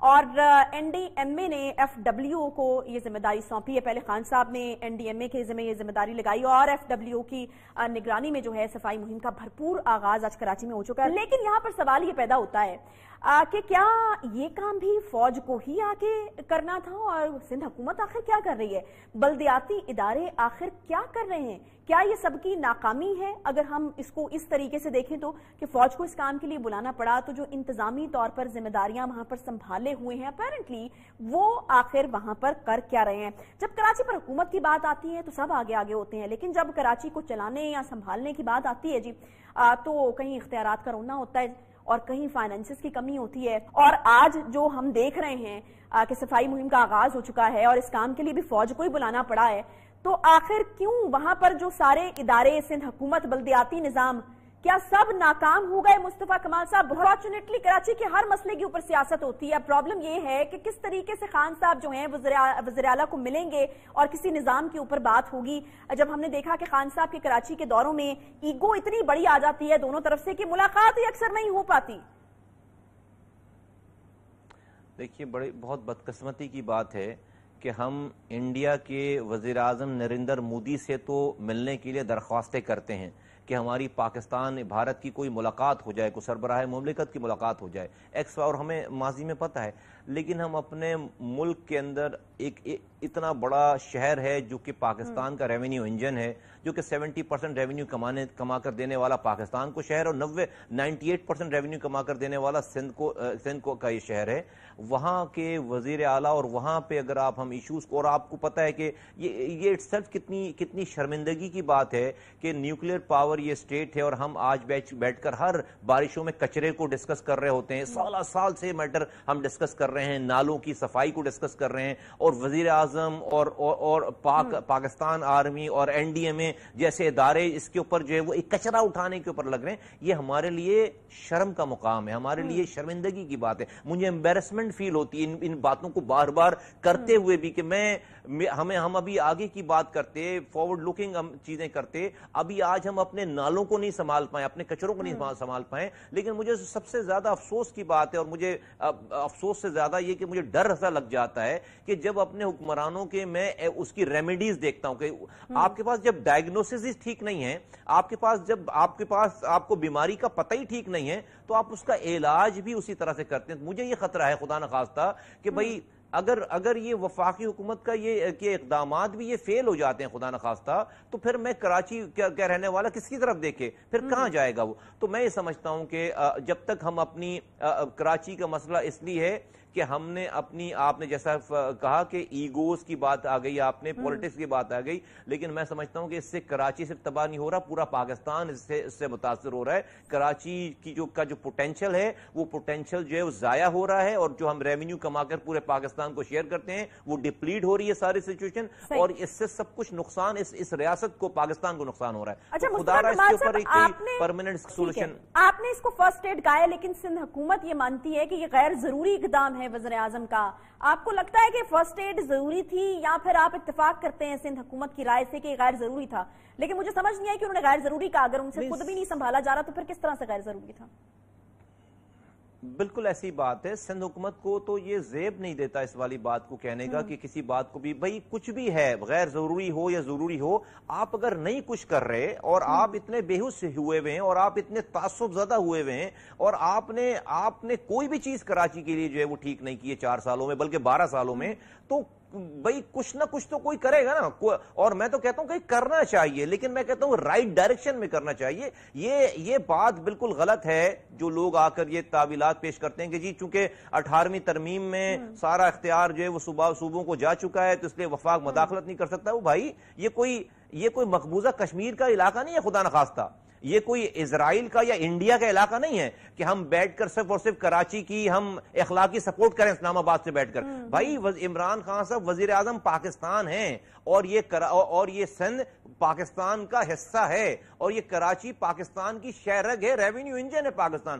اور NDMA نے FWO کو یہ ذمہ داری سونپی ہے. پہلے خان صاحب نے NDMA کے ذمہ یہ ذمہ داری لگائی اور FWO کی نگرانی میں جو ہے صفائی مہم کا بھرپور آغاز آج کراچی میں ہو چکا ہے. لیکن یہاں پر سوال یہ پیدا ہوتا ہے کہ کیا یہ کام بھی فوج کو ہی آگے کرنا تھا اور سندھ حکومت آخر کیا کر رہی ہے؟ بلدیاتی ادارے آخر کیا کر رہے ہیں؟ کیا یہ سب کی ناکامی ہے؟ اگر ہم اس کو اس طریقے سے دیکھیں تو کہ فوج کو اس کام کے لیے بلانا پڑا تو جو انتظامی طور پر ذمہ داریاں وہاں پر سنبھالے ہوئے ہیں اپیرنٹلی وہ آخر وہاں پر کر کیا رہے ہیں؟ جب کراچی پر حکومت کی بات آتی ہے تو سب آگے آگے ہوتے ہیں، لیکن جب کراچی کو چلانے یا سنبھالنے کی بات آتی ہے تو کہیں اختیارات کا رونا ہوتا ہے اور کہیں فائنانسز کی کمی ہوتی ہے. اور آج جو ہم دیکھ رہے ہیں کہ صفائی مہم کا آغاز ہو چکا ہے اور اس کام کے لیے بھی فوج کو ہی بلانا پڑا ہے، تو آخر کیوں وہاں پر جو سارے ادارے، سندھ حکومت، بلدیاتی نظام، کیا سب ناکام ہو گئے؟ مصطفیٰ کمال صاحب، فارچونیٹلی کراچی کے ہر مسئلے کے اوپر سیاست ہوتی ہے. پرابلم یہ ہے کہ کس طریقے سے خان صاحب جو ہیں وزیر اعلیٰ کو ملیں گے اور کسی نظام کے اوپر بات ہوگی. جب ہم نے دیکھا کہ خان صاحب کے کراچی کے دوروں میں ایگو اتنی بڑی آ جاتی ہے دونوں طرف سے کہ ملاقات ہی اکثر نہیں ہو پاتی. دیکھیے، بہت بدقسمتی کی بات ہے کہ ہم انڈیا کے وزیر اعظم نریندر مودی سے تو ملنے کے لیے درخواستیں کرتے ہیں کہ ہماری پاکستان بھارت کی کوئی ملاقات ہو جائے، کوئی سربراہ مملکت کی ملاقات ہو جائے اور ہمیں ماضی میں پتہ ہے. لیکن ہم اپنے ملک کے اندر ایک اتنا بڑا شہر ہے جو کہ پاکستان کا ریونیو انجن ہے، جو کہ 70% ریونیو کما کر دینے والا پاکستان کو شہر اور 98% ریونیو کما کر دینے والا سندھ کو کا یہ شہر ہے. وہاں کے وزیر اعلیٰ اور وہاں پہ اگر ہم ایشوز کو، اور آپ کو پتہ ہے کہ یہ اٹ سیلف کتنی شرمندگی کی بات ہے کہ نیوکلیئر پاور یہ اسٹیٹ ہے اور ہم آج بیٹھ کر ہر بارشوں میں کچرے کو ڈسکس کر رہے ہوتے ہیں. سال سے میٹر ہم ڈسکس کر رہے ہیں، نالوں کی صفائی کو ڈسکس کر رہے ہیں، اور وزیر اعظم اور پاکستان آرمی اور NDMA جیسے ادارے اس کے اوپر جو ہے وہ ایک کچرا اٹھانے کے اوپر لگ رہے ہیں. یہ ہمارے لیے شرم کا مقام ہے، ہمارے لیے شرمندگی کی بات ہے. مجھے امبیرسمنٹ فیل ہوتی ہے ان باتوں کو بار بار کرتے ہوئے بھی کہ ہم ابھی آگے کی بات کرتے، فارورڈ لوکنگ ہم چیزیں کرتے. ابھی آج ہم اپنے نالوں کو نہیں سنبھال پائیں، اپنے کچروں کو نہیں سنبھال پائیں. لیکن مجھے سب سے زیادہ افسوس کی بات ہے، اور مجھے افسوس سے زیادہ یہ کہ مجھے ڈر ایسا لگ جاتا ہے کہ جب اپنے حکمرانوں کے میں اس کی ریمیڈیز دیکھتا ہوں کہ آپ کے پاس جب ڈائگنوسس ٹھیک نہیں ہے، آپ کو بیماری کا پتہ ہی ٹھیک نہیں ہے، تو آپ اس کا علاج بھی اسی طرح سے کرتے ہیں. مجھے یہ خطرہ ہے خدا نخواستہ کہ بھئی اگر یہ وفاقی حکومت کا یہ اقدامات بھی یہ فیل ہو جاتے ہیں خدا نخواستہ، تو پھر میں کراچی کیا رہنے والا کس کی طرف دیکھے، پھر کہاں جائے گا وہ؟ تو میں یہ سمجھتا ہوں کہ جب تک ہم اپنی کراچی کا مسئلہ اس لیے ہے کہ ہم نے آپ نے جیسا کہا کہ ایگوز کی بات آ گئی، آپ نے پولیٹکس کی بات آ گئی، لیکن میں سمجھتا ہوں کہ اس سے کراچی صرف تباہ نہیں ہو رہا، پورا پاکستان اس سے متاثر ہو رہا ہے. کراچی کی کا جو پوٹینشل ہے وہ پوٹینشل جو ہے وہ ضائع ہو رہا ہے، اور جو ہم ریونیو کما کر پورے پاکستان کو شیئر کرتے ہیں وہ ڈپلیٹ ہو رہی ہے ساری سچویشن، اور اس سے سب کچھ نقصان اس ریاست کو، پاکستان کو نقصان ہو رہا ہے. خدا رہا اس کے اوپر ایک پرماننٹ سولوشن. آپ نے اس کو فرسٹ ایڈ کہا ہے، لیکن سندھ حکومت یہ مانتی ہے کہ یہ غیر ضروری اقدام ہے وزیر اعظم کا. آپ کو لگتا ہے کہ فرسٹ ایڈ ضروری تھی، یا پھر آپ اتفاق کرتے ہیں سندھ حکومت کی رائے سے کہ یہ غیر ضروری تھا؟ لیکن مجھے سمجھ نہیں آئی کہ انہوں نے غیر ضروری کہا. اگر ان سے خود بھی نہیں سنبھالا جا رہا تو پھر کس طرح سے غیر ضروری تھا؟ بالکل ایسی بات ہے. سندھ حکومت کو تو یہ زیب نہیں دیتا اس والی بات کو کہنے کا کہ کسی بات کو بھی بھئی کچھ بھی ہے، غیر ضروری ہو یا ضروری ہو، آپ اگر نہیں کچھ کر رہے اور آپ اتنے بیہوش ہوئے ہوئے ہیں اور آپ اتنے تعصب زدہ ہوئے ہوئے ہیں اور آپ نے کوئی بھی چیز کراچی کے لیے جو ہے وہ ٹھیک نہیں کی ہے 4 سالوں میں بلکہ 12 سالوں میں، تو بھئی کچھ نہ کچھ تو کوئی کرے گا نا. اور میں تو کہتا ہوں کہ کرنا چاہیے، لیکن میں کہتا ہوں رائٹ ڈائریکشن میں کرنا چاہیے. یہ بات بالکل غلط ہے جو لوگ آ کر یہ تعویلات پیش کرتے ہیں کہ جی چونکہ 18ویں ترمیم میں سارا اختیار جو ہے وہ صوبوں کو جا چکا ہے تو اس لیے وفاق مداخلت نہیں کر سکتا. وہ بھائی یہ کوئی مقبوضہ کشمیر کا علاقہ نہیں ہے خدا نخواستہ، یہ کوئی اسرائیل کا یا انڈیا کا علاقہ نہیں ہے کہ ہم بیٹھ کر صرف اور صرف کراچی کی ہم اخلاقی سپورٹ کریں اسلام آباد سے بیٹھ کر. بھائی عمران خان صاحب وزیر اعظم پاکستان ہیں، اور یہ سندھ پاکستان کا حصہ ہے، اور یہ کراچی پاکستان کی شہرگ ہے، ریونیو انجن ہے پاکستان.